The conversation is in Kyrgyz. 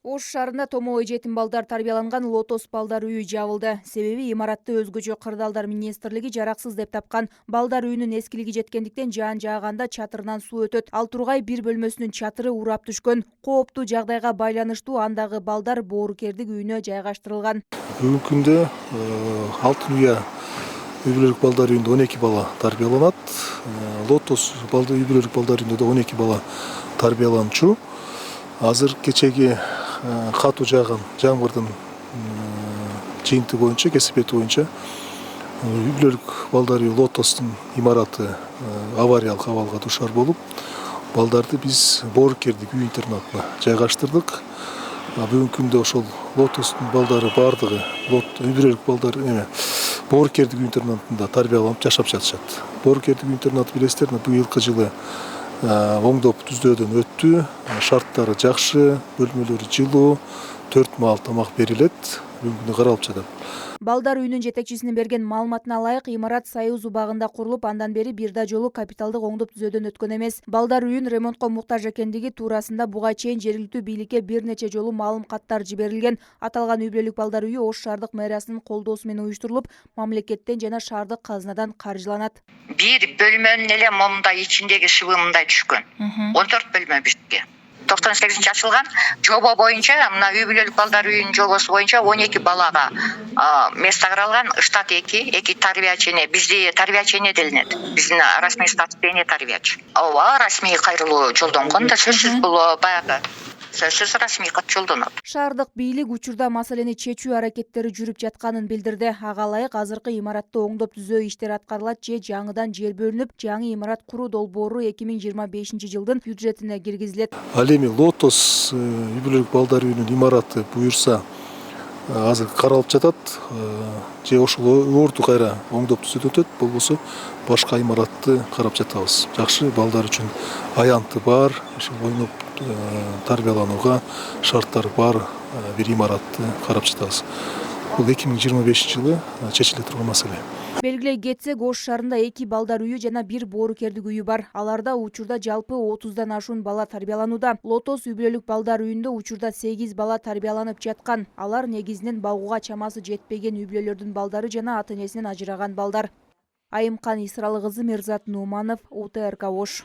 Ош шаарында томоо жетим балдар тарбияланган Лотос балдар үйү жабылды. Себеби имаратты өзгөчө кырдаалдар министрлиги жараксыз деп тапкан. Балдар үйүнүн эскилиги жеткендиктен жаан жааганда чатырынан суу өтөт. Ал тургай бир бөлмөсүнүн чатыры урап түшкөн. Кооптуу жагдайга байланыштуу андагы балдар боорукердик үйүнө жайгаштырылган. Бүгүнкү күндө Алтын Уя үй бүлөлүк балдар үйүндө 12 бала тарбияланат. Лотос үй бүлөлүк балдар үйүндө да 12 бала тарбияланчу. Азыр кечеги катуу жааган жамгырдын жыйынтыгы боюнча, кесипети боюнча үй бүлөлүк балдар үйү Лотостун имараты авариялык абалга дуушар болуп, балдарды биз боорукердик үй интернатына жайгаштырдык. Бүгүнкү күндө ошол Лотостун балдары бардыгы үй бүлөлүк балдар боорукердик үй интернатында тарбияланып жашап жатышат. Боорукердик үй интернаты билесиздер, быйылкы жылы оңдоп түздөөдөн өттү. Шарттары жакшы, бөлмөлөрү жылуу, 4 маал тамак берилет. Бүгүнкү күндө каралып жатат. Балдар үйүнүн жетекчисинин берген маалыматына ылайык, имарат Союз убагында курулуп, андан бери бир да жолу капиталдык оңдоп түзөөдөн өткөн эмес. Балдар үйүн ремонтко муктаж экендиги туурасында буга чейин жергиликтүү бийликке бир нече жолу маалым каттар жиберилген. Аталган үй бүлөлүк балдар үйү Ош шаардык мэриясынын колдоосу менен уюштурулуп, мамлекеттен жана шаардык казынадан каржыланат. Бир бөлмөнүн эле момундай ичиндеги шыбы мындай түшкөн. 14 бөлмө бизге. 98 ачылган жобо боюнча, мына үй бүлөлүк балдар үйүнүн жобосу боюнча 12 балага место каралган. Штат 2 тарбиячы эне. Бизде тарбиячы эне делинет. Биздин расмий статус эне тарбиячы. Ооба, расмий кайрылуу жолдонгон да сөзсүз бул баягы. Сөзсүз расмий кат жолдонот. Шаардык бийлик учурда маселени чечүү аракеттери жүрүп жатканын билдирди. Ага ылайык азыркы имаратты оңдоп түзөө иштери аткарылат же жаңыдан жер бөлүнүп, жаңы имарат куруу долбоору 2025 жылдын бюджетине киргизилет. Ал эми Лотос үй бүлөлүк балдар үйүнүн имараты буюрса азыр каралып жатат. Же ошол орду кайра оңдоп түзөтүп өтөт, болбосо башка имаратты карап жатабыз. Жакшы балдар үчүн аянты бар, ошол ойноп тарбияланууга шарттары бар бир имаратты карап жатабыз. Бул 2025 жылы чечиле турган маселе. Белгилей кетсек, Ош шаарында 2 балдар үйү жана 1 боорукердик үйү бар. Аларда учурда жалпы 30дан ашуун бала тарбияланууда. Лотос үй бүлөлүк балдар үйүндө учурда 8 бала тарбияланып жаткан. Алар негизинен багууга чамасы жетпеген үй бүлөлөрдүн балдары жана ата энесинен ажыраган балдар. Айымкан Исралы кызы, Мирзат Нуманов, УТРК Ош.